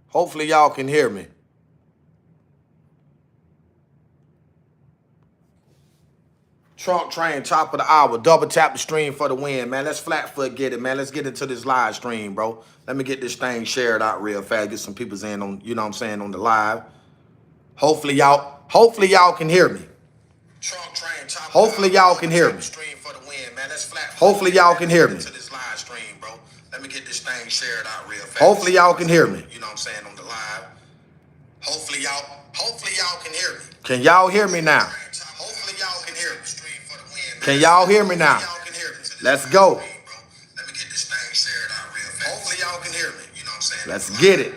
Hopefully y'all can hear me. Trump train, top of the hour. Double tap the stream for the win, man. Let's flat foot get it, man. Let's get into this live stream, bro. Let me get this thing shared out real fast. Get some people's in on, you know what I'm saying, on the live. Hopefully y'all can hear me. Trump train, top hopefully y'all can hear me. Hopefully y'all can hear me. Let me get this thing shared out real fast. Hopefully y'all can hear me. You know what I'm saying, on the live. Hopefully y'all can hear me. Can y'all hear me now? Hopefully y'all can hear me. Can y'all hear me now? Let's go. Let me get this thing shared out real fast. Hopefully y'all can hear me. You know what I'm saying? Let's get it.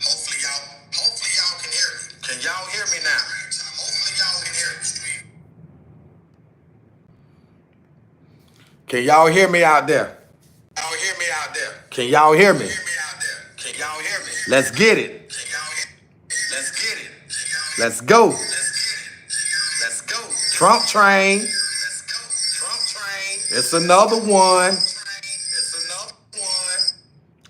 Hopefully y'all can hear me. Can y'all hear me now? Hopefully y'all can hear me. Can y'all hear me out there? Y'all hear me out there? Can y'all hear me? Can y'all hear me? Let's get it. Let's get it. Let's go. Let's go. Trump train. Let's go. Trump train. It's another one. It's another one.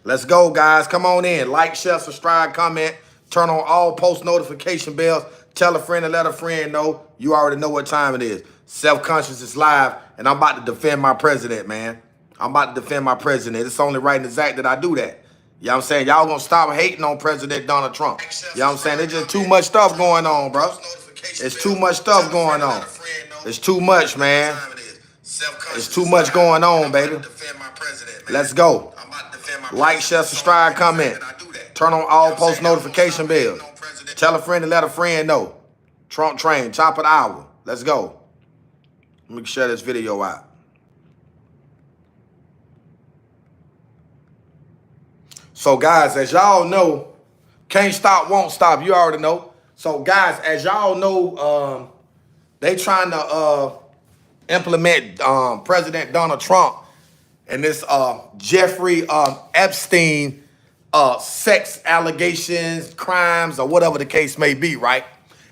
Let's go, guys. Come on in. Like, share, subscribe, comment. Turn on all post notification bells. Tell a friend and let a friend know. You already know what time it is. Self-conscious is live, and I'm about to defend my president, man. I'm about to defend my president. It's only right and exact that I do that. You know what I'm saying? Y'all gonna stop hating on President Donald Trump. You know what I'm saying? There's just too much stuff going on, bro. It's too much stuff going on. It's too much, man. It's too much going on, baby. Let's go. Like, share, subscribe, comment. Turn on all post notification bells. Tell a friend and let a friend know. Trump train, top of the hour. Let's go. Let me share this video out. So, guys, as y'all know, can't stop, won't stop. You already know. So, guys, as y'all know, they trying to implement President Donald Trump and this Jeffrey Epstein sex allegations, crimes, or whatever the case may be, right?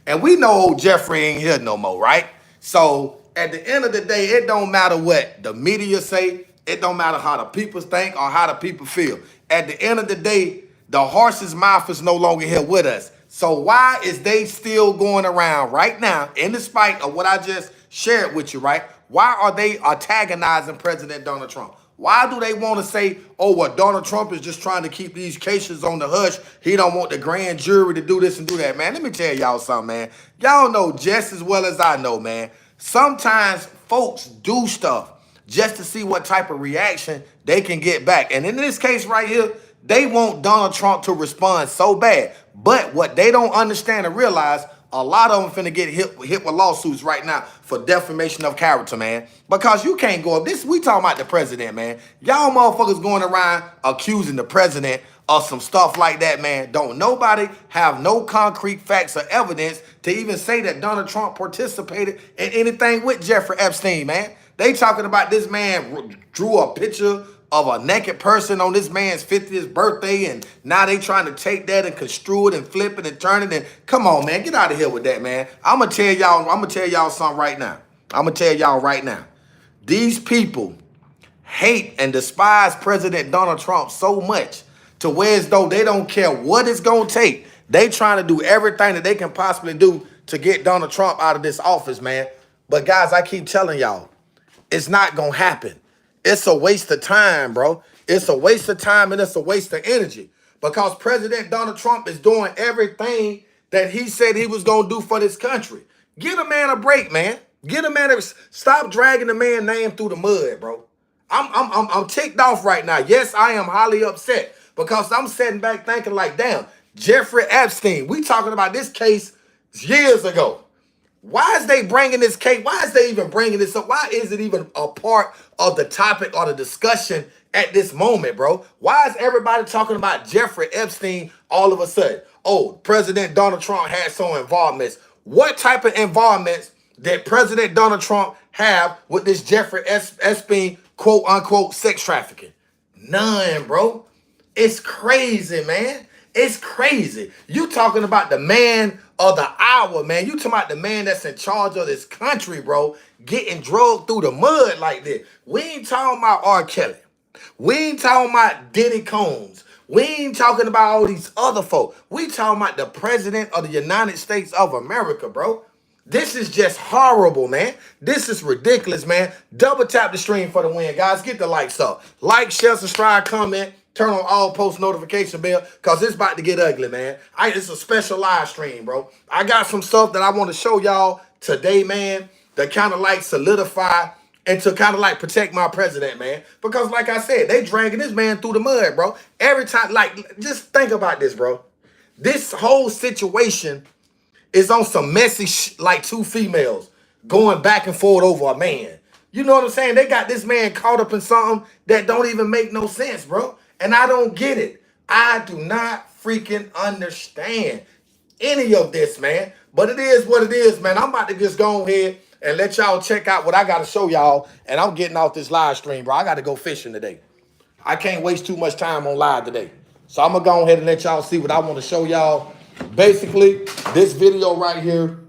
And we know Jeffrey ain't here no more, right? So, at the end of the day, it don't matter what the media say. It don't matter how the people think or how the people feel. At the end of the day, the horse's mouth is no longer here with us. So why is they still going around right now, in despite of what I just shared with you, right? Why are they antagonizing President Donald Trump? Why do they want to say, oh, well, Donald Trump is just trying to keep these cases on the hush. He don't want the grand jury to do this and do that, man. Let me tell y'all something, man. Y'all know just as well as I know, man. Sometimes folks do stuff just to see what type of reaction they can get back. And in this case right here, they want Donald Trump to respond so bad. But what they don't understand and realize, a lot of them finna get hit with lawsuits right now for defamation of character, man. Because you can't go up. We talking about the president, man. Y'all motherfuckers going around accusing the president of some stuff like that, man. Don't nobody have no concrete facts or evidence to even say that Donald Trump participated in anything with Jeffrey Epstein, man. They talking about this man drew a picture of a naked person on this man's 50th birthday, and now they trying to take that and construe it and flip it and turn it. And come on, man, get out of here with that, man. I'm gonna tell y'all something right now. I'm gonna tell y'all right now. These people hate and despise President Donald Trump so much to where as though they don't care what it's gonna take. They trying to do everything that they can possibly do to get Donald Trump out of this office, man. But guys, I keep telling y'all, it's not gonna happen. It's a waste of time, bro. It's a waste of time and it's a waste of energy because President Donald Trump is doing everything that he said he was gonna do for this country. Get a man a break, man. Get a man stop dragging the man's name through the mud, bro. I'm ticked off right now. Yes, I am highly upset because I'm sitting back thinking like, damn, Jeffrey Epstein. We talking about this case years ago. Why is they bringing this case? Why is they even bringing this up? Why is it even a part of the topic or the discussion at this moment, bro? Why is everybody talking about Jeffrey Epstein all of a sudden? Oh, President Donald Trump had some involvements. What type of involvements did President Donald Trump have with this Jeffrey Epstein, quote unquote, sex trafficking? None, bro. It's crazy, man. It's crazy. You talking about the man of the hour, man. You talking about the man that's in charge of this country, bro, getting drugged through the mud like this. We ain't talking about R. Kelly. We ain't talking about Diddy Combs. We ain't talking about all these other folk. We talking about the president of the United States of America, bro. This is just horrible, man. This is ridiculous, man. Double tap the stream for the win, guys. Get the likes up. Like, share, subscribe, comment. Turn on all post notification bell, because it's about to get ugly, man. It's a special live stream, bro. I got some stuff that I want to show y'all today, man, that kind of like solidify and to kind of like protect my president, man. Because like I said, they dragging this man through the mud, bro. Every time, like, just think about this, bro. This whole situation is on some messy like two females going back and forth over a man. You know what I'm saying? They got this man caught up in something that don't even make no sense, bro. And I don't get it. I do not freaking understand any of this, man. But it is what it is, man. I'm about to just go ahead and let y'all check out what I got to show y'all. And I'm getting off this live stream, bro. I got to go fishing today. I can't waste too much time on live today. So I'm going to go ahead and let y'all see what I want to show y'all. Basically, this video right here,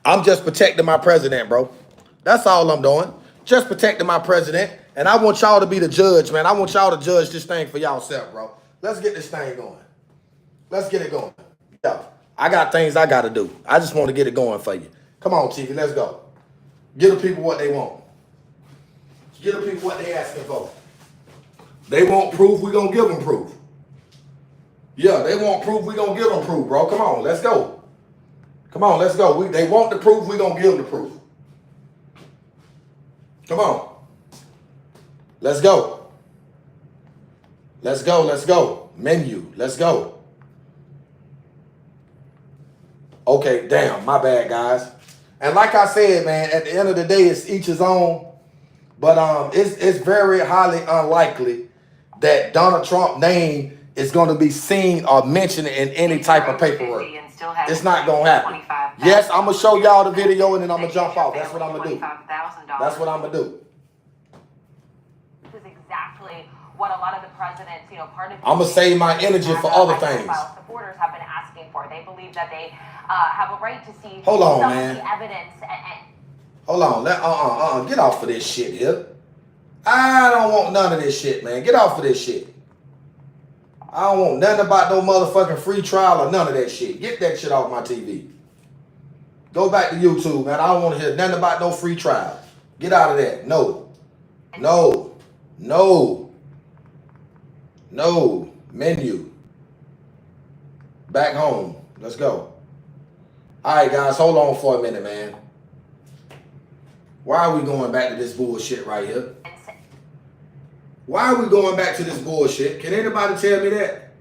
I'm just protecting my president, bro. That's all I'm doing. Just protecting my president. And I want y'all to be the judge, man. I want y'all to judge this thing for y'allself, bro. Let's get this thing going. Let's get it going. Yeah, I got things I got to do. I just want to get it going for you. Come on, TV, let's go. Give the people what they want. Give the people what they asking for. They want proof, we going to give them proof. Yeah, they want proof, we going to give them proof, bro. Come on, let's go. Come on, let's go. They want the proof, we going to give them the proof. Come on. Let's go. Let's go, let's go. Menu, let's go. Okay, damn, my bad, guys. And like I said, man, at the end of the day, it's each his own. But it's very highly unlikely that Donald Trump's name is going to be seen or mentioned in any type of paperwork. It's not going to happen. Yes, I'm going to show y'all the video and then I'm going to jump off. That's what I'm going to do. That's what I'm going to do. This is exactly what a lot of the presidents, part of... I'm going to save my energy for other things. Supporters have been asking for. They believe that they have a right to see Hold on, some man. of the evidence. Hold on. Get off of this shit here. I don't want none of this shit, man. Get off of this shit. I don't want nothing about no motherfucking free trial or none of that shit. Get that shit off my TV. Go back to YouTube, man. I don't want to hear nothing about no free trial. Get out of that. No. No. No. No. Menu. Back home. Let's go. All right, guys. Hold on for a minute, man. Why are we going back to this bullshit right here? Why are we going back to this bullshit? Can anybody tell me that?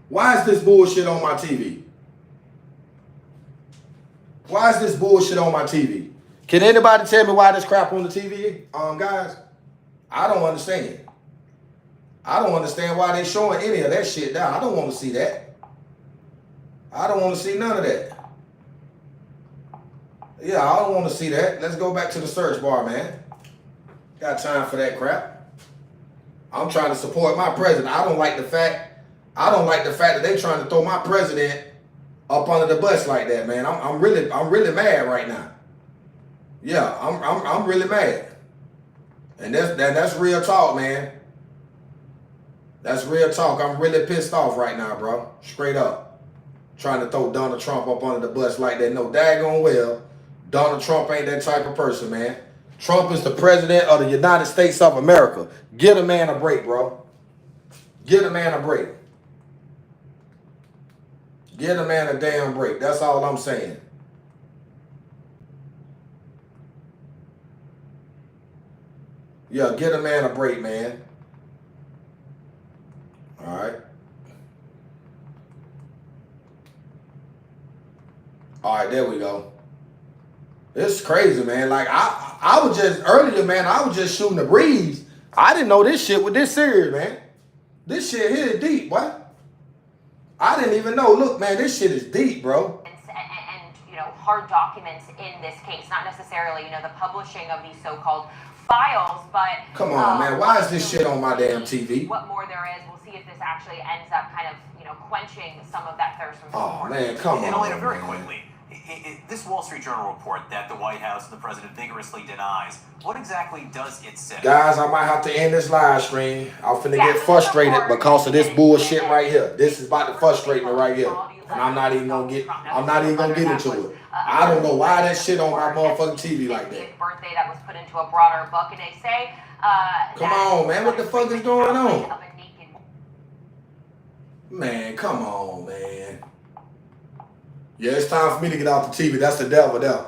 Why is this bullshit on my TV? Why is this bullshit on my TV? Can anybody tell me why this crap on the TV, guys? I don't understand. I don't understand why they showing any of that shit down. I don't want to see that. I don't want to see none of that. Yeah, I don't want to see that. Let's go back to the search bar, man. Got time for that crap. I'm trying to support my president. I don't like the fact that they trying to throw my president up under the bus like that, man. I'm really mad right now. Yeah, I'm really mad. And that's real talk, man. That's real talk. I'm really pissed off right now, bro. Straight up. Trying to throw Donald Trump up under the bus like that. No daggone well. Donald Trump ain't that type of person, man. Trump is the president of the United States of America. Give a man a break, bro. Give a man a break. Give a man a damn break. That's all I'm saying. Yeah, give a man a break, man. All right. All right, there we go. It's crazy, man. Like, I was just, earlier, man, I was just shooting the breeze. I didn't know this shit was this serious, man. This shit here is deep, boy. I didn't even know. Look, man, this shit is deep, bro. And hard documents in this case, not necessarily, the publishing of these so-called files, but... Come on, man. Why is this shit on my damn TV? What more there is, we'll see if this actually ends up kind of, quenching some of that thirst from Oh support. man, come on. And Elena, very quickly, this Wall Street Journal report that the White House and the president vigorously denies, what exactly does it say? Guys, I might have to end this live stream. I'm finna get frustrated because of this bullshit right here. This is about to frustrate me right here. And I'm not even gonna get into it. I don't know why that shit on my motherfucking TV like that. Birthday that was put into a broader book, and they say come on, man, what the fuck is going on? Man, come on, man. Yeah, it's time for me to get off the TV. That's the devil there.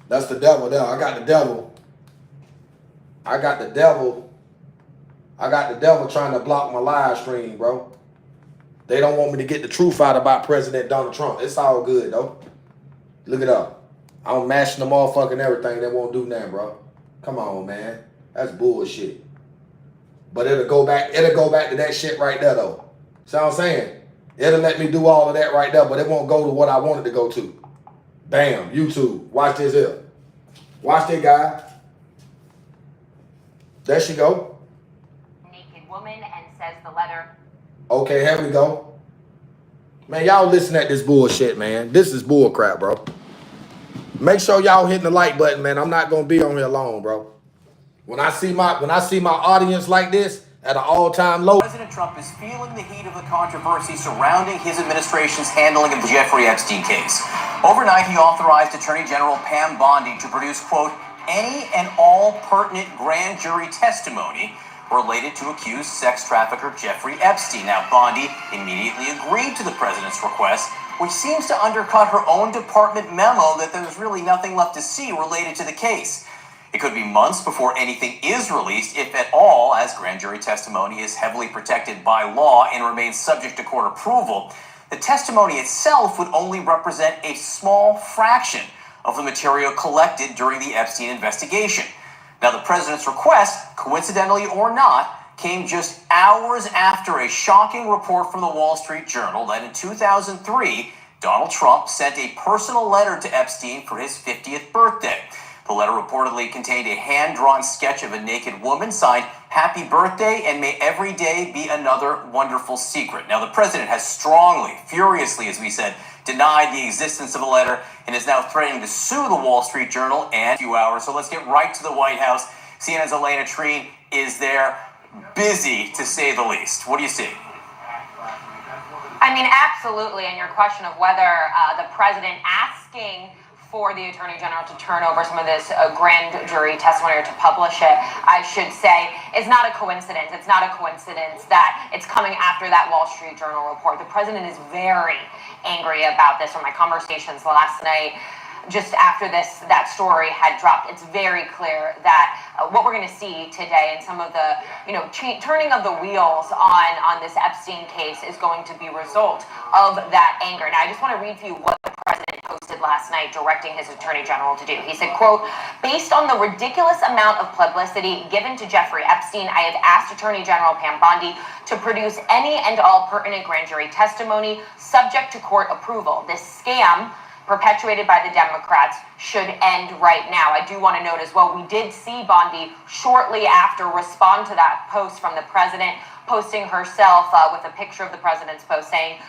That's the devil there. I got the devil trying to block my live stream, bro. They don't want me to get the truth out about President Donald Trump. It's all good, though. Look it up. I'm mashing the motherfucking everything. They won't do nothing, bro. Come on, man. That's bullshit. But it'll go back to that shit right there, though. See what I'm saying? It'll let me do all of that right there, but it won't go to what I wanted to go to. Bam, YouTube. Watch this here. Watch that, guy. There she go. Naked woman, and says the letter. Okay, here we go. Man, y'all listen at this bullshit, man. This is bull crap, bro. Make sure y'all hitting the like button, man. I'm not gonna be on here long, bro. When I see my audience like this at an all-time low. President Trump is feeling the heat of the controversy surrounding his administration's handling of the Jeffrey Epstein case. Overnight, he authorized Attorney General Pam Bondi to produce, quote, any and all pertinent grand jury testimony related to accused sex trafficker Jeffrey Epstein. Now, Bondi immediately agreed to the president's request, which seems to undercut her own department memo that there was really nothing left to see related to the case. It could be months before anything is released, if at all, as grand jury testimony is heavily protected by law and remains subject to court approval. The testimony itself would only represent a small fraction of the material collected during the Epstein investigation. Now, the president's request, coincidentally or not, came just hours after a shocking report from the Wall Street Journal that in 2003, Donald Trump sent a personal letter to Epstein for his 50th birthday. The letter reportedly contained a hand-drawn sketch of a naked woman signed, "Happy birthday, and may every day be another wonderful secret." Now, the president has strongly, furiously, as we said, denied the existence of the letter and is now threatening to sue the Wall Street Journal in a few hours. So let's get right to the White House. CNN's Elena Treen is there, busy to say the least. What do you see? I mean, absolutely. And your question of whether the president asking for the Attorney General to turn over some of this grand jury testimony or to publish it, I should say, is not a coincidence. It's not a coincidence that it's coming after that Wall Street Journal report. The president is very angry about this. From my conversations last night, just after that story had dropped, it's very clear that what we're going to see today and some of the turning of the wheels on this Epstein case is going to be a result of that anger. Now, I just want to read for you what the president posted last night directing his attorney general to do. He said, quote, "Based on the ridiculous amount of publicity given to Jeffrey Epstein, I have asked Attorney General Pam Bondi to produce any and all pertinent grand jury testimony subject to court approval. This scam perpetuated by the Democrats should end right now." I do want to note as well, we did see Bondi shortly after respond to that post from the president, posting herself with a picture of the president's post saying,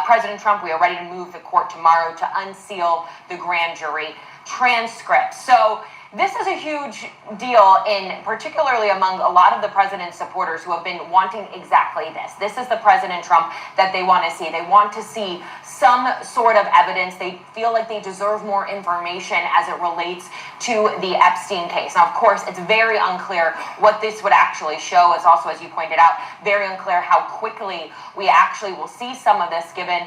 "President Trump, we are ready to move the court tomorrow to unseal the grand jury transcript." So this is a huge deal, particularly among a lot of the president's supporters who have been wanting exactly this. This is the President Trump that they want to see. They want to see some sort of evidence. They feel like they deserve more information as it relates to the Epstein case. Now, of course, it's very unclear what this would actually show. It's also, as you pointed out, very unclear how quickly we actually will see some of this, given,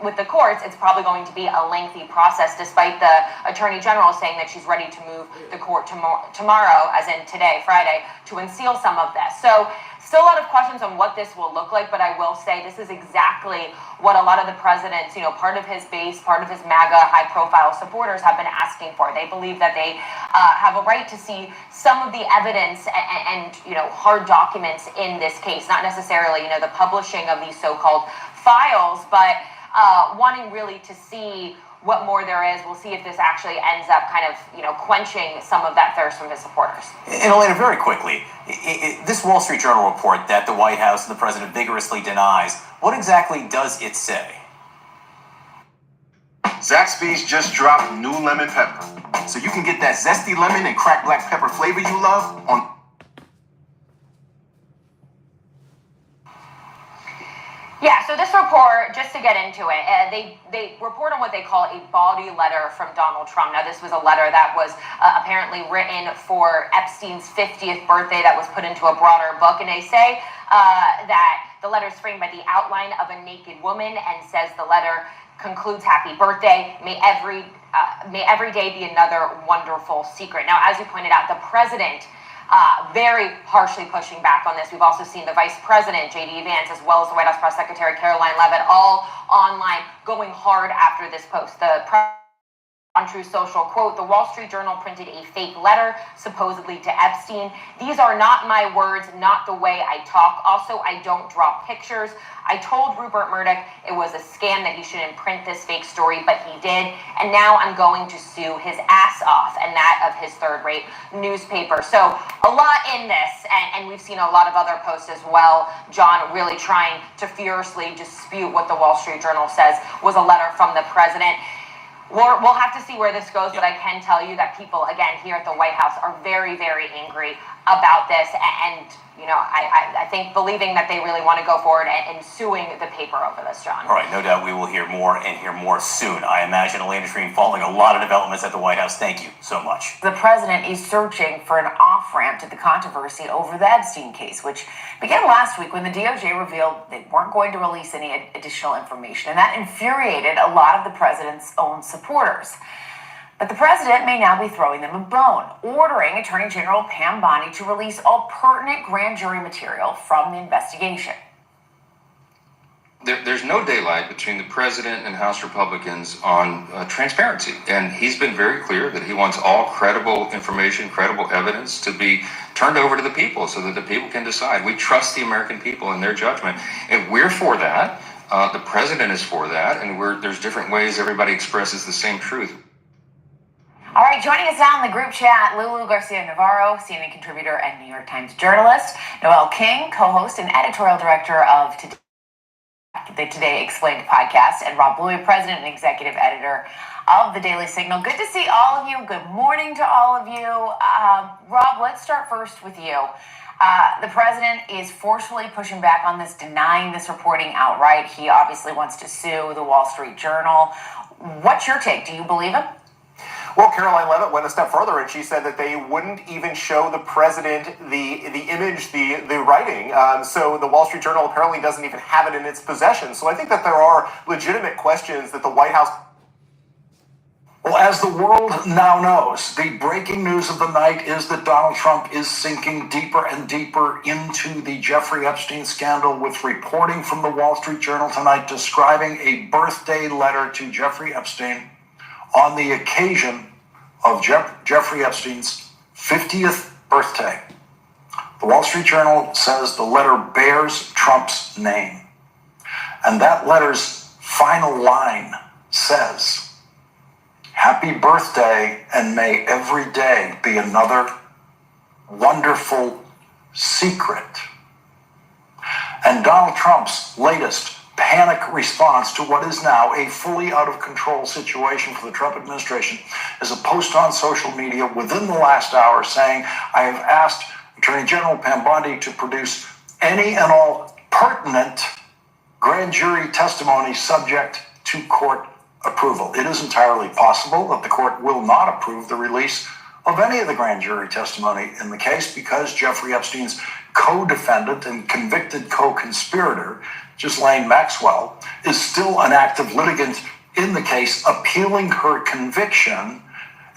with the courts, it's probably going to be a lengthy process, despite the Attorney General saying that she's ready to move the court tomorrow, as in today, Friday, to unseal some of this. So still a lot of questions on what this will look like, but I will say this is exactly what a lot of the president's, part of his base, part of his MAGA high-profile supporters have been asking for. They believe that they have a right to see some of the evidence and hard documents in this case, not necessarily, the publishing of these so-called files, but wanting really to see what more there is. We'll see if this actually ends up kind of, quenching some of that thirst from his supporters. And Elena, very quickly, this Wall Street Journal report that the White House and the president vigorously denies, what exactly does it say? Zaxby's just dropped new lemon pepper. So you can get that zesty lemon and cracked black pepper flavor you love on... Yeah, so this report, just to get into it, they report on what they call a body letter from Donald Trump. Now, this was a letter that was apparently written for Epstein's 50th birthday that was put into a broader book. And they say that the letter is framed by the outline of a naked woman and says the letter concludes, "Happy birthday. May every day be another wonderful secret." Now, as you pointed out, the president very harshly pushing back on this. We've also seen the Vice President, J.D. Vance, as well as the White House Press Secretary, Caroline Leavitt, all online going hard after this post. On True Social, quote, "The Wall Street Journal printed a fake letter, supposedly to Epstein. These are not my words, not the way I talk. Also, I don't draw pictures. I told Rupert Murdoch it was a scam that he shouldn't print this fake story, but he did. And now I'm going to sue his ass off, and that of his third-rate newspaper." So a lot in this, and we've seen a lot of other posts as well. John really trying to furiously dispute what the Wall Street Journal says was a letter from the president. We'll have to see where this goes, but I can tell you that people, again, here at the White House are very, very angry about this. And I think believing that they really want to go forward and suing the paper over this, John. All right, no doubt we will hear more and hear more soon. I imagine Elena Shreen following a lot of developments at the White House. Thank you so much. The president is searching for an off-ramp to the controversy over the Epstein case, which began last week when the DOJ revealed they weren't going to release any additional information. And that infuriated a lot of the president's own supporters. But the president may now be throwing them a bone, ordering Attorney General Pam Bondi to release all pertinent grand jury material from the investigation. There's no daylight between the president and House Republicans on transparency. And he's been very clear that he wants all credible information, credible evidence to be turned over to the people so that the people can decide. We trust the American people in their judgment. And we're for that. The president is for that. And there's different ways everybody expresses the same truth. All right, joining us now in the group chat, Lulu Garcia-Navarro, CNN contributor and New York Times journalist, Noel King, co-host and editorial director of the Today Explained podcast, and Rob Bluey, president and executive editor of the Daily Signal. Good to see all of you. Good morning to all of you. Rob, let's start first with you. The president is forcefully pushing back on this, denying this reporting outright. He obviously wants to sue the Wall Street Journal. What's your take? Do you believe him? Well, Caroline Leavitt went a step further, and she said that they wouldn't even show the president the image, the writing. So the Wall Street Journal apparently doesn't even have it in its possession. So I think that there are legitimate questions that the White House... Well, as the world now knows, the breaking news of the night is that Donald Trump is sinking deeper and deeper into the Jeffrey Epstein scandal, with reporting from the Wall Street Journal tonight describing a birthday letter to Jeffrey Epstein on the occasion of Jeffrey Epstein's 50th birthday. The Wall Street Journal says the letter bears Trump's name. And that letter's final line says, "Happy birthday, and may every day be another wonderful secret." And Donald Trump's latest panic response to what is now a fully out of control situation for the Trump administration is a post on social media within the last hour saying, "I have asked Attorney General Pam Bondi to produce any and all pertinent grand jury testimony subject to court approval." It is entirely possible that the court will not approve the release of any of the grand jury testimony in the case, because Jeffrey Epstein's co-defendant and convicted co-conspirator, Ghislaine Maxwell, is still an active litigant in the case, appealing her conviction,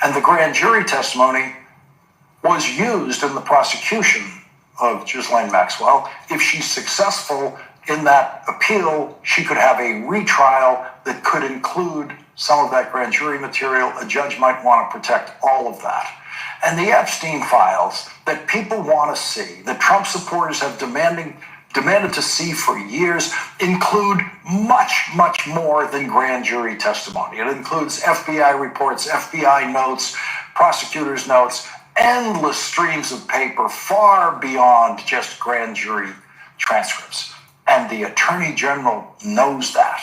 and the grand jury testimony was used in the prosecution of Ghislaine Maxwell. If she's successful in that appeal, she could have a retrial that could include some of that grand jury material. A judge might want to protect all of that. And the Epstein files that people want to see, that Trump supporters have demanded to see for years include much, much more than grand jury testimony. It includes FBI reports, FBI notes, prosecutors' notes, endless streams of paper far beyond just grand jury transcripts. And the Attorney General knows that.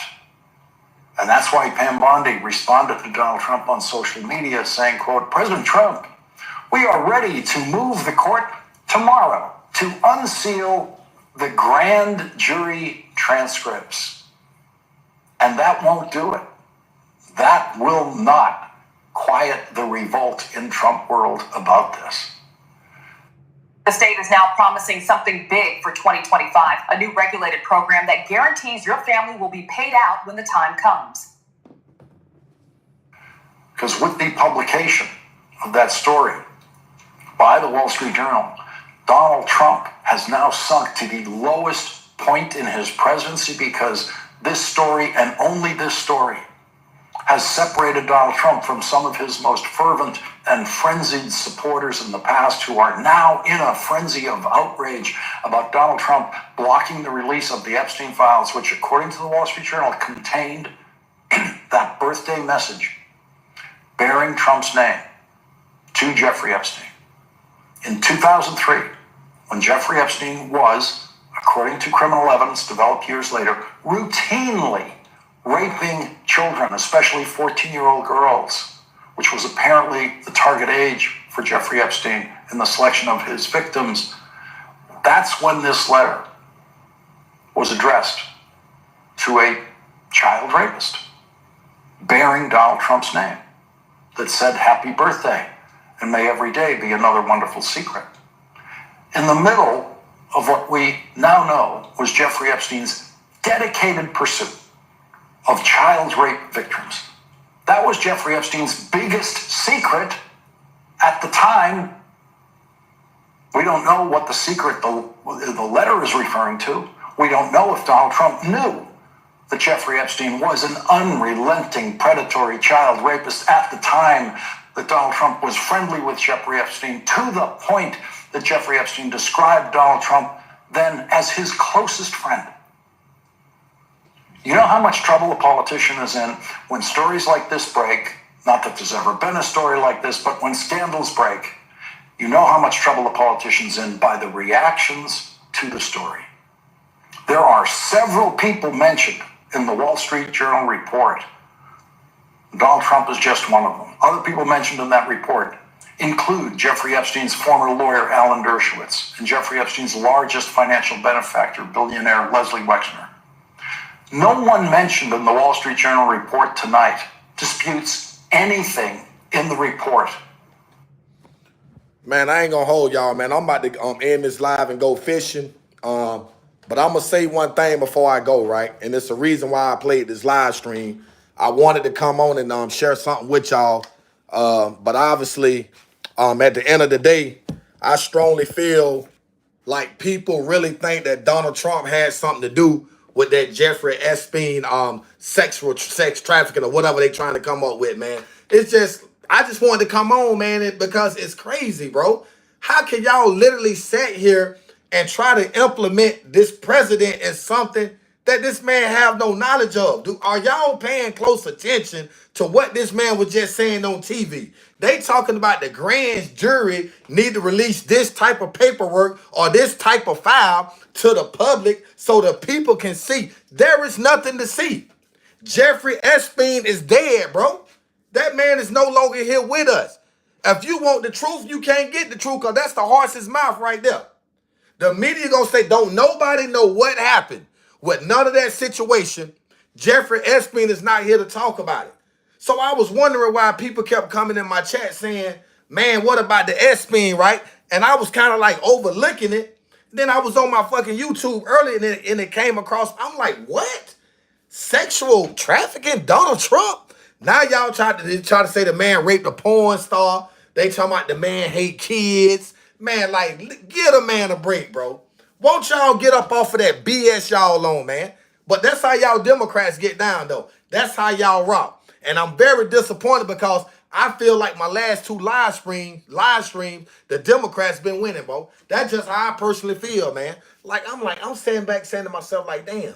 And that's why Pam Bondi responded to Donald Trump on social media saying, quote, President Trump, we are ready to move the court tomorrow to unseal the grand jury transcripts. And that won't do it. That will not quiet the revolt in Trump world about this. The state is now promising something big for 2025, a new regulated program that guarantees your family will be paid out when the time comes. Because with the publication of that story by the Wall Street Journal, Donald Trump has now sunk to the lowest point in his presidency because this story and only this story has separated Donald Trump from some of his most fervent and frenzied supporters in the past who are now in a frenzy of outrage about Donald Trump blocking the release of the Epstein files, which, according to the Wall Street Journal, contained that birthday message bearing Trump's name to Jeffrey Epstein. In 2003, when Jeffrey Epstein was, according to criminal evidence developed years later, routinely raping children, especially 14-year-old girls, which was apparently the target age for Jeffrey Epstein in the selection of his victims. That's when this letter was addressed to a child rapist bearing Donald Trump's name that said, happy birthday, and may every day be another wonderful secret. In the middle of what we now know was Jeffrey Epstein's dedicated pursuit of child rape victims. That was Jeffrey Epstein's biggest secret at the time. We don't know what the secret the letter is referring to. We don't know if Donald Trump knew that Jeffrey Epstein was an unrelenting predatory child rapist at the time that Donald Trump was friendly with Jeffrey Epstein, to the point that Jeffrey Epstein described Donald Trump then as his closest friend. You know how much trouble a politician is in when stories like this break? Not that there's ever been a story like this, but when scandals break, you know how much trouble a politician's in by the reactions to the story. There are several people mentioned in the Wall Street Journal report. Donald Trump is just one of them. Other people mentioned in that report include Jeffrey Epstein's former lawyer, Alan Dershowitz, and Jeffrey Epstein's largest financial benefactor, billionaire Leslie Wexner. No one mentioned in the Wall Street Journal report tonight disputes anything in the report. Man, I ain't gonna hold y'all, man. I'm about to end this live and go fishing. But I'm gonna say one thing before I go, right? And it's the reason why I played this live stream. I wanted to come on and share something with y'all. But obviously, at the end of the day, I strongly feel like people really think that Donald Trump had something to do with that Jeffrey Epstein sex trafficking or whatever they trying to come up with, man. It's just, I just wanted to come on, man, because it's crazy, bro. How can y'all literally sit here and try to implement this president as something that this man have no knowledge of? Are y'all paying close attention to what this man was just saying on TV? They talking about the grand jury need to release this type of paperwork or this type of file to the public so the people can see. There is nothing to see. Jeffrey Epstein is dead, bro. That man is no longer here with us. If you want the truth, you can't get the truth, because that's the horse's mouth right there. The media gonna say, don't nobody know what happened with none of that situation. Jeffrey Epstein is not here to talk about it. So I was wondering why people kept coming in my chat saying, man, what about the Epstein, right? And I was kind of like overlooking it. Then I was on my fucking YouTube earlier and it came across. I'm like, what? Sexual trafficking, Donald Trump? Now y'all try to say the man raped a porn star. They talking about the man hate kids. Man, like, give the man a break, bro. Won't y'all get up off of that BS y'all on, man? But that's how y'all Democrats get down, though. That's how y'all rock. And I'm very disappointed because I feel like my last two live streams, the Democrats been winning, bro. That's just how I personally feel, man. I'm standing back saying to myself, like, damn,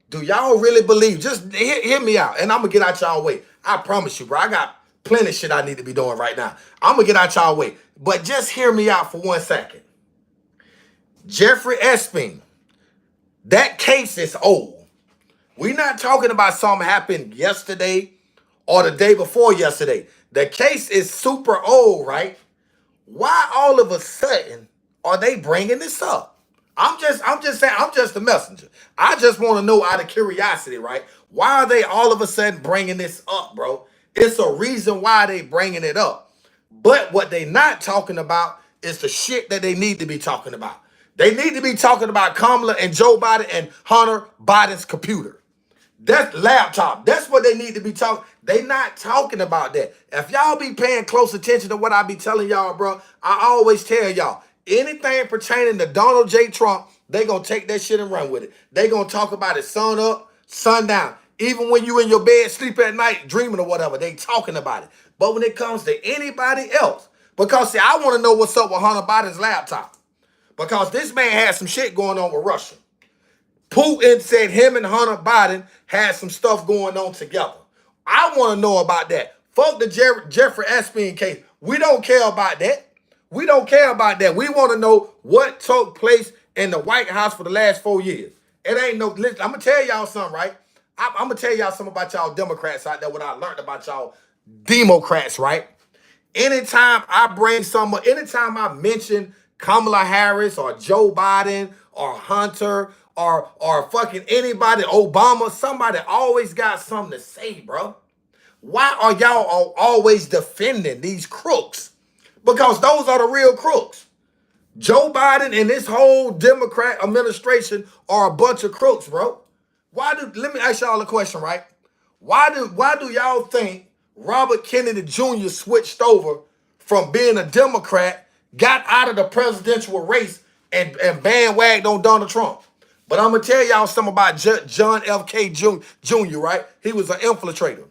do y'all really believe? Just hear me out, and I'm gonna get out y'all way. I promise you, bro. I got plenty of shit I need to be doing right now. I'm gonna get out y'all way, but just hear me out for 1 second. Jeffrey Epstein, that case is old. We're not talking about something happened yesterday or the day before yesterday. The case is super old, right? Why all of a sudden are they bringing this up? I'm just saying, I'm just a messenger. I just want to know out of curiosity, right? Why are they all of a sudden bringing this up, bro? It's a reason why they bringing it up. But what they not talking about is the shit that they need to be talking about. They need to be talking about Kamala and Joe Biden and Hunter Biden's computer. That's laptop. That's what they need to be talking. They not talking about that. If y'all be paying close attention to what I be telling y'all, bro, I always tell y'all, anything pertaining to Donald J. Trump, they gonna take that shit and run with it. They gonna talk about it sun up, sun down. Even when you in your bed, sleep at night, dreaming or whatever, they talking about it. But when it comes to anybody else, because see, I want to know what's up with Hunter Biden's laptop. Because this man had some shit going on with Russia. Putin said him and Hunter Biden had some stuff going on together. I want to know about that. Fuck the Jeffrey Epstein case. We don't care about that. We don't care about that. We want to know what took place in the White House for the last 4 years. It ain't no, listen, I'm going to tell y'all something, right? I'm going to tell y'all something about y'all Democrats out there, what I learned about y'all Democrats, right? Anytime I mention Kamala Harris or Joe Biden or Hunter or fucking anybody, Obama, somebody always got something to say, bro. Why are y'all always defending these crooks? Because those are the real crooks. Joe Biden and this whole Democrat administration are a bunch of crooks, bro. Let me ask y'all a question, right? Why do y'all think Robert Kennedy Jr. switched over from being a Democrat, got out of the presidential race, and bandwagged on Donald Trump? But I'm going to tell y'all something about John F.K. Jr., right? He was an infiltrator.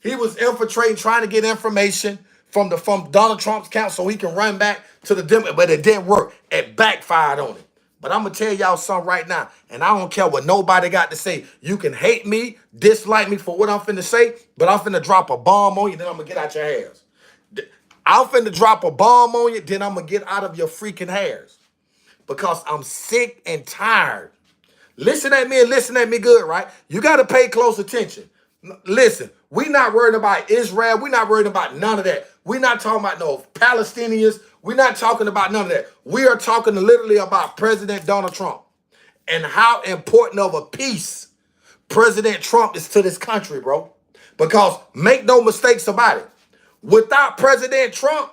He was infiltrating, trying to get information from Donald Trump's account so he can run back to the Democrats, but it didn't work. It backfired on him. But I'm going to tell y'all something right now, and I don't care what nobody got to say. You can hate me, dislike me for what I'm finna say, but I'm finna drop a bomb on you, then I'm going to get out your hairs. I'm finna drop a bomb on you, then I'm going to get out of your freaking hairs. Because I'm sick and tired. Listen at me and listen at me good, right? You got to pay close attention. Listen, we not worried about Israel. We're not worried about none of that. We're not talking about no Palestinians. We're not talking about none of that. We are talking literally about President Donald Trump and how important of a piece President Trump is to this country, bro. Because make no mistakes about it. Without President Trump,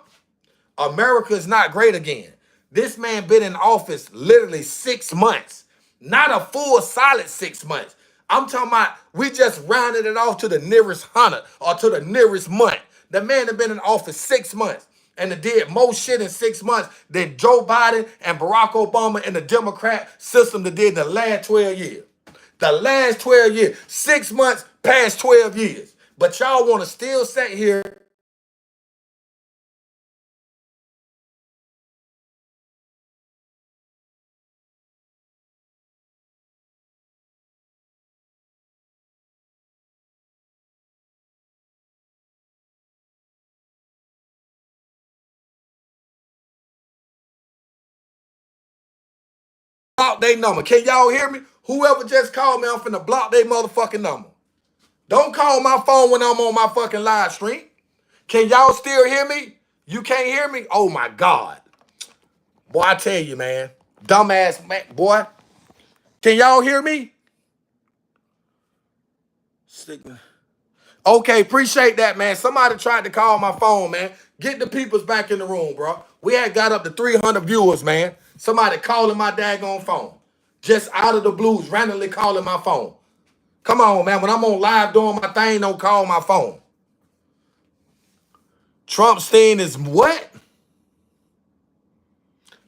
America is not great again. This man been in office literally 6 months. Not a full solid 6 months. I'm talking about we just rounded it off to the nearest 100 or to the nearest month. The man had been in office 6 months and did more shit in 6 months than Joe Biden and Barack Obama and the Democrat system that did the last 12 years. The last 12 years. 6 months past 12 years. But y'all want to still sit here block their number. Can y'all hear me? Whoever just called me, I'm finna block their motherfucking number. Don't call my phone when I'm on my fucking live stream. Can y'all still hear me? You can't hear me? Oh my God. Boy, I tell you, man. Dumbass man, boy. Can y'all hear me? Okay, appreciate that, man. Somebody tried to call my phone, man. Get the peoples back in the room, bro. We had got up to 300 viewers, man. Somebody calling my daggone phone. Just out of the blues, randomly calling my phone. Come on, man. When I'm on live doing my thing, don't call my phone. Trumpstein is what?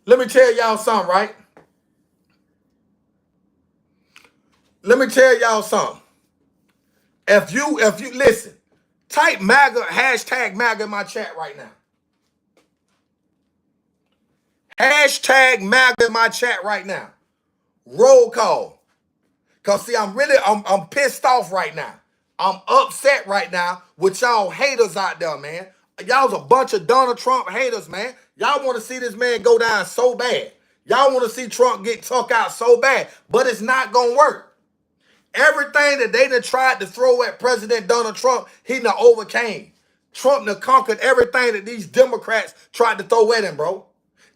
Let me tell y'all something, right? Let me tell y'all something. If you listen, Type MAGA, hashtag MAGA in my chat right now. Hashtag MAGA in my chat right now. Roll call. Because see, I'm pissed off right now. I'm upset right now with y'all haters out there, man. Y'all's a bunch of Donald Trump haters, man. Y'all want to see this man go down so bad. Y'all want to see Trump get took out so bad. But it's not going to work. Everything that they done tried to throw at President Donald Trump, he done overcame. Trump done conquered everything that these Democrats tried to throw at him, bro.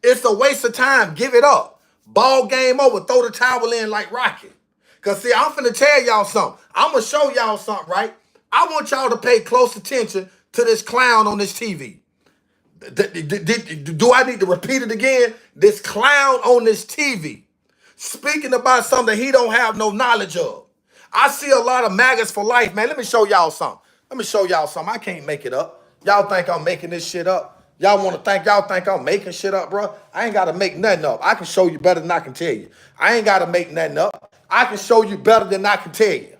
It's a waste of time. Give it up. Ball game over. Throw the towel in like Rocky. Because, see, I'm finna tell y'all something. I'm going to show y'all something, right? I want y'all to pay close attention to this clown on this TV. Do I need to repeat it again? This clown on this TV speaking about something he don't have no knowledge of. I see a lot of maggots for life, man. Let me show y'all something. I can't make it up. Y'all think I'm making this shit up? Y'all think I'm making shit up, bro? I ain't got to make nothing up. I can show you better than I can tell you. I ain't got to make nothing up. I can show you better than I can tell you.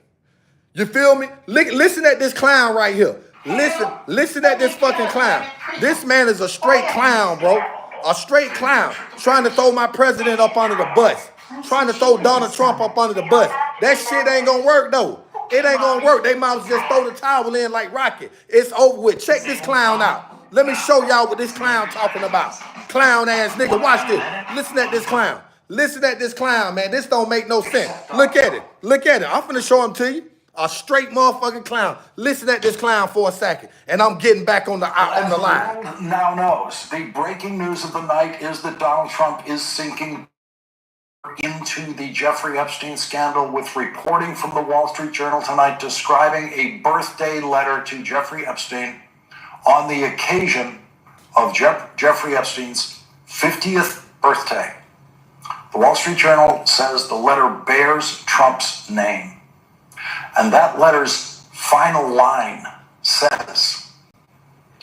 You feel me? Listen at this clown right here. Listen at this fucking clown. This man is a straight clown, bro. A straight clown. Trying to throw my president up under the bus. Trying to throw Donald Trump up under the bus. That shit ain't gonna work, though. It ain't gonna work. They might just throw the towel in like Rocket. It's over with. Check this clown out. Let me show y'all what this clown talking about. Clown ass nigga. Watch this. Listen at this clown. Listen at this clown, man. This don't make no sense. Look at it. Look at it. I'm finna show him to you. A straight motherfucking clown. Listen at this clown for a second, and I'm getting back on the line. Now knows the breaking news of the night is that Donald Trump is sinking into the Jeffrey Epstein scandal, with reporting from the Wall Street Journal tonight describing a birthday letter to Jeffrey Epstein on the occasion of Jeffrey Epstein's 50th birthday. The Wall Street Journal says the letter bears Trump's name. And that letter's final line says,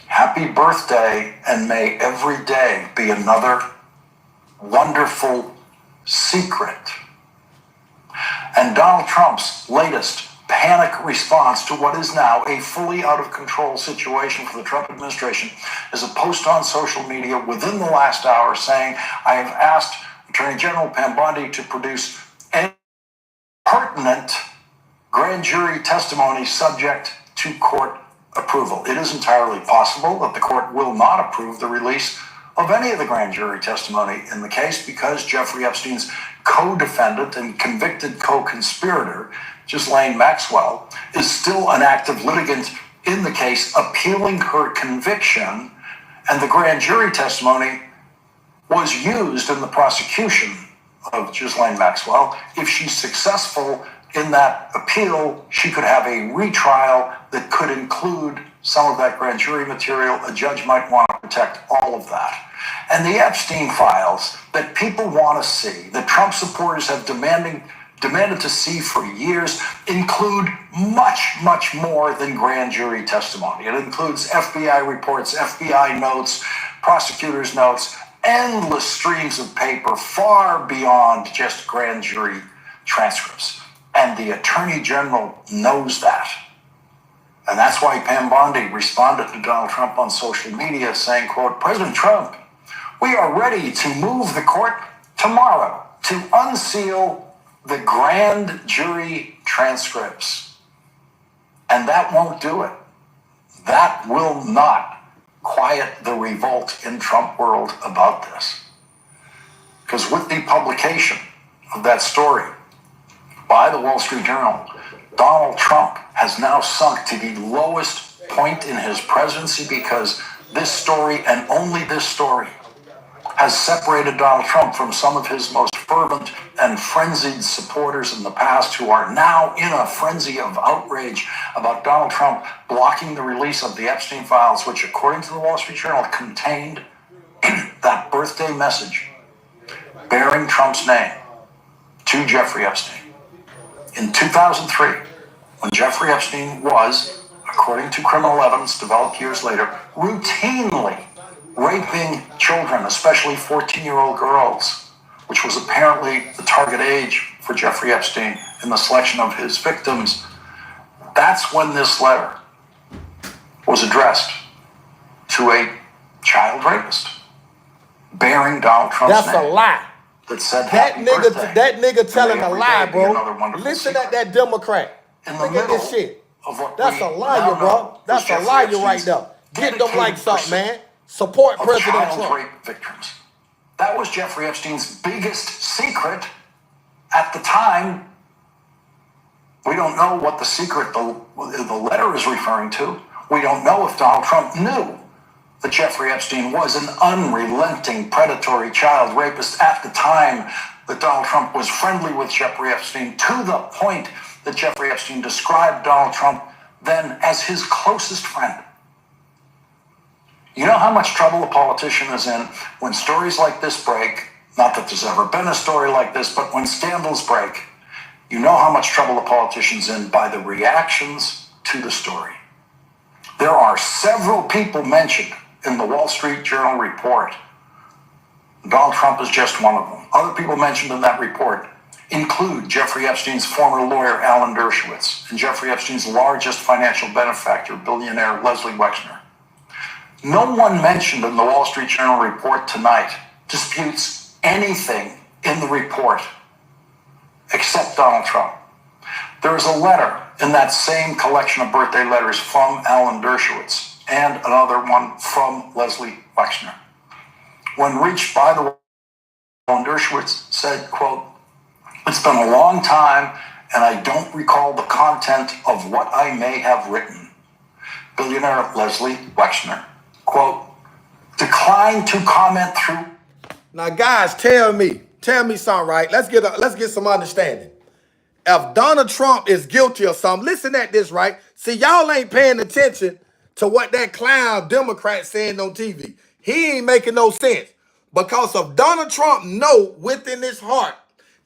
"Happy birthday, and may every day be another wonderful secret." And Donald Trump's latest panic response to what is now a fully out of control situation for the Trump administration is a post on social media within the last hour saying, "I have asked Attorney General Pam Bondi to produce any pertinent grand jury testimony subject to court approval. It is entirely possible that the court will not approve the release of any of the grand jury testimony in the case because Jeffrey Epstein's co-defendant and convicted co-conspirator, Ghislaine Maxwell, is still an active litigant in the case appealing her conviction, and the grand jury testimony was used in the prosecution of Ghislaine Maxwell. If she's successful in that appeal, she could have a retrial that could include some of that grand jury material. A judge might want to protect all of that. And the Epstein files that people want to see, that Trump supporters have demanded to see for years, include much, much more than grand jury testimony. It includes FBI reports, FBI notes, prosecutors' notes, endless streams of paper far beyond just grand jury transcripts. And the Attorney General knows that. And that's why Pam Bondi responded to Donald Trump on social media saying, quote, "President Trump, we are ready to move the court tomorrow to unseal the grand jury transcripts." And that won't do it. That will not quiet the revolt in Trump world about this. Because with the publication of that story by the Wall Street Journal, Donald Trump has now sunk to the lowest point in his presidency, because this story, and only this story, has separated Donald Trump from some of his most fervent and frenzied supporters in the past, who are now in a frenzy of outrage about Donald Trump blocking the release of the Epstein files, which, according to the Wall Street Journal, contained that birthday message bearing Trump's name to Jeffrey Epstein. In 2003, when Jeffrey Epstein was, according to criminal evidence developed years later, routinely raping children, especially 14-year-old girls, which was apparently the target age for Jeffrey Epstein in the selection of his victims, that's when this letter was addressed to a child rapist bearing Donald Trump's That's a name. lie. That said That happy nigga, birthday. that nigga telling a Every lie, day be another bro. wonderful Listen secret. at that Democrat. In the Look at this middle shit. of what That's we a liar, now know bro. That's was a Jeffrey liar right Epstein's there. Get them dedicated likes up, pursuit man. Support of President child Trump. rape victims. That was Jeffrey Epstein's biggest secret at the time. We don't know what the secret the letter is referring to. We don't know if Donald Trump knew that Jeffrey Epstein was an unrelenting predatory child rapist at the time that Donald Trump was friendly with Jeffrey Epstein, to the point that Jeffrey Epstein described Donald Trump then as his closest friend. You know how much trouble a politician is in when stories like this break? Not that there's ever been a story like this, but when scandals break, you know how much trouble a politician's in by the reactions to the story. There are several people mentioned in the Wall Street Journal report. Donald Trump is just one of them. Other people mentioned in that report include Jeffrey Epstein's former lawyer, Alan Dershowitz, and Jeffrey Epstein's largest financial benefactor, billionaire Leslie Wexner. No one mentioned in the Wall Street Journal report tonight disputes anything in the report except Donald Trump. There is a letter in that same collection of birthday letters from Alan Dershowitz and another one from Leslie Wexner. When reached by the way, Alan Dershowitz said, quote, "It's been a long time and I don't recall the content of what I may have written." Billionaire Leslie Wexner, quote, "declined to comment through." Now, guys, tell me something, right? Let's get some understanding. If Donald Trump is guilty of something, listen at this, right? See, y'all ain't paying attention to what that clown Democrat saying on TV. He ain't making no sense. Because if Donald Trump know within his heart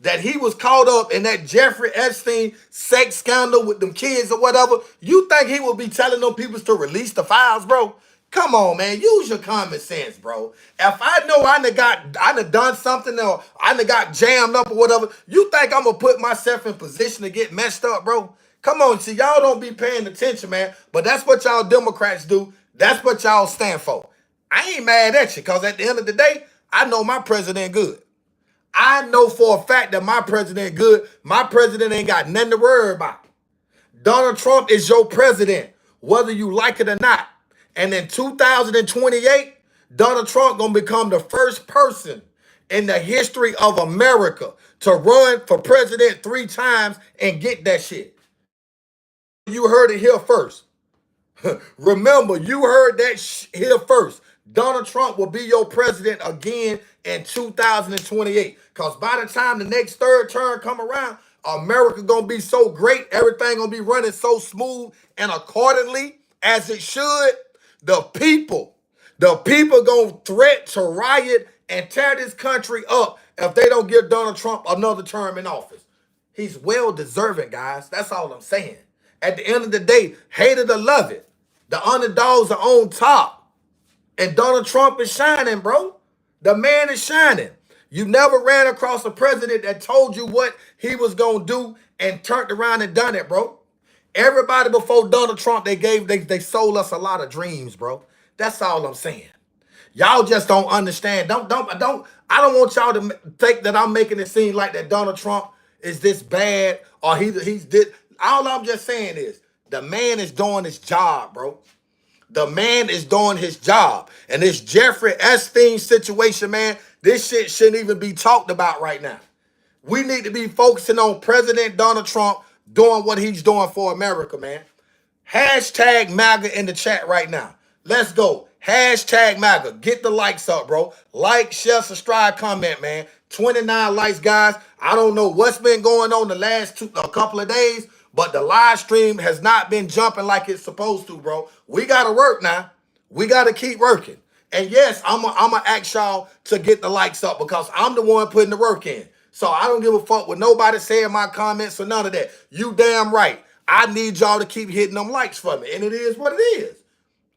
that he was caught up in that Jeffrey Epstein sex scandal with them kids or whatever, you think he would be telling them people to release the files, bro? Come on, man. Use your common sense, bro. If I know I done done something or I done got jammed up or whatever, you think I'm going to put myself in position to get messed up, bro? Come on. See, y'all don't be paying attention, man. But that's what y'all Democrats do. That's what y'all stand for. I ain't mad at you because at the end of the day, I know my president good. I know for a fact that my president good. My president ain't got nothing to worry about. Donald Trump is your president, whether you like it or not. And in 2028, Donald Trump gonna become the first person in the history of America to run for president 3 times and get that shit. You heard it here first. Remember, you heard that here first. Donald Trump will be your president again in 2028. Because by the time the next third term come around, America gonna be so great, everything gonna be running so smooth and accordingly as it should. The people gonna threat to riot and tear this country up if they don't give Donald Trump another term in office. He's well deserving, guys. That's all I'm saying. At the end of the day, hate it or love it, the underdogs are on top. And Donald Trump is shining, bro. The man is shining. You never ran across a president that told you what he was going to do and turned around and done it, bro. Everybody before Donald Trump, they sold us a lot of dreams, bro. That's all I'm saying. Y'all just don't understand. I don't want y'all to think that I'm making it seem like that Donald Trump is this bad or he's this. All I'm just saying is the man is doing his job, bro. The man is doing his job. And this Jeffrey Epstein situation, man, this shit shouldn't even be talked about right now. We need to be focusing on President Donald Trump doing what he's doing for America, man. Hashtag MAGA in the chat right now. Let's go. Hashtag MAGA. Get the likes up, bro. Like, share, subscribe, comment, man. 29 likes, guys. I don't know what's been going on the last a couple of days, but the live stream has not been jumping like it's supposed to, bro. We got to work now. We got to keep working. And yes, I'm going to ask y'all to get the likes up because I'm the one putting the work in. So I don't give a fuck what nobody saying my comments or none of that. You damn right. I need y'all to keep hitting them likes for me. And it is what it is.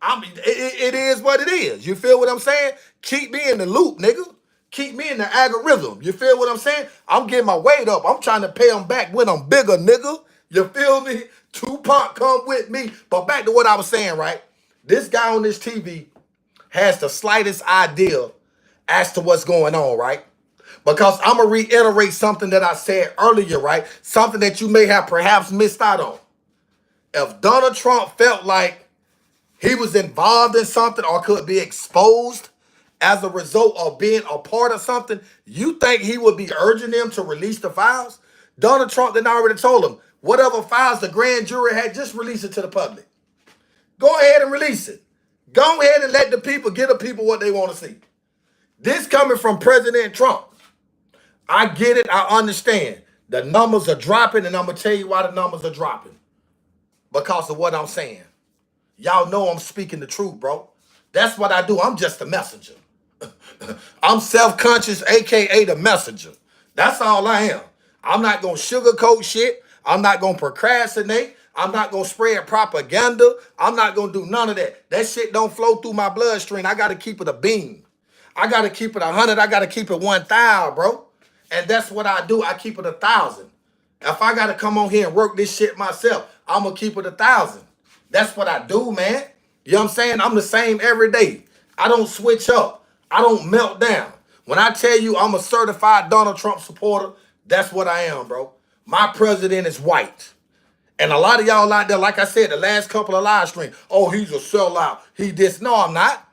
It is what it is. You feel what I'm saying? Keep me in the loop, nigga. Keep me in the algorithm. You feel what I'm saying? I'm getting my weight up. I'm trying to pay them back when I'm bigger, nigga. You feel me? Tupac come with me. But back to what I was saying, right? this guy on this TV has the slightest idea as to what's going on, right? Because I'm going to reiterate something that I said earlier, right? Something that you may have perhaps missed out on. If Donald Trump felt like he was involved in something or could be exposed as a result of being a part of something, you think he would be urging them to release the files? Donald Trump then already told him, whatever files the grand jury had, just release it to the public. Go ahead and release it. Go ahead and let the people give the people what they want to see. This coming from President Trump. I get it. I understand. The numbers are dropping, and I'm going to tell you why the numbers are dropping. Because of what I'm saying. Y'all know I'm speaking the truth, bro. That's what I do. I'm just a messenger. I'm self-conscious, a.k.a. the messenger. That's all I am. I'm not going to sugarcoat shit. I'm not going to procrastinate. I'm not going to spread propaganda. I'm not going to do none of that. That shit don't flow through my bloodstream. I got to keep it a beam. I got to keep it 100. I got to keep it 1,000, bro. And that's what I do. I keep it 1,000. If I got to come on here and work this shit myself, I'm going to keep it 1,000. That's what I do, man. You know what I'm saying? I'm the same every day. I don't switch up. I don't melt down. When I tell you I'm a certified Donald Trump supporter, that's what I am, bro. My president is white. And a lot of y'all out there, like I said, the last couple of live streams, oh, he's a sellout. He this. No, I'm not.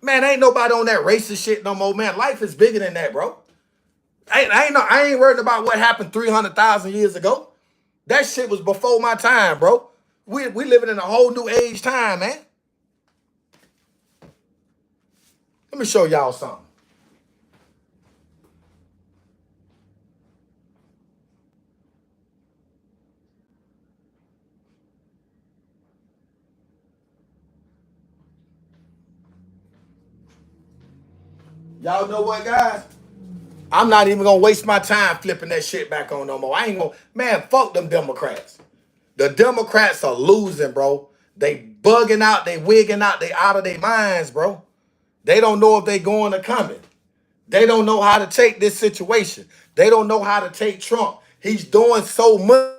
Man, ain't nobody on that racist shit no more, man. Life is bigger than that, bro. I ain't worried about what happened 300,000 years ago. That shit was before my time, bro. We living in a whole new age time, man. Let me show y'all something. Y'all know what, guys? I'm not even going to waste my time flipping that shit back on no more. I ain't going to, man, fuck them Democrats. The Democrats are losing, bro. They bugging out, they wigging out, they out of their minds, bro. They don't know if they going or coming. They don't know how to take this situation. They don't know how to take Trump. He's doing so much.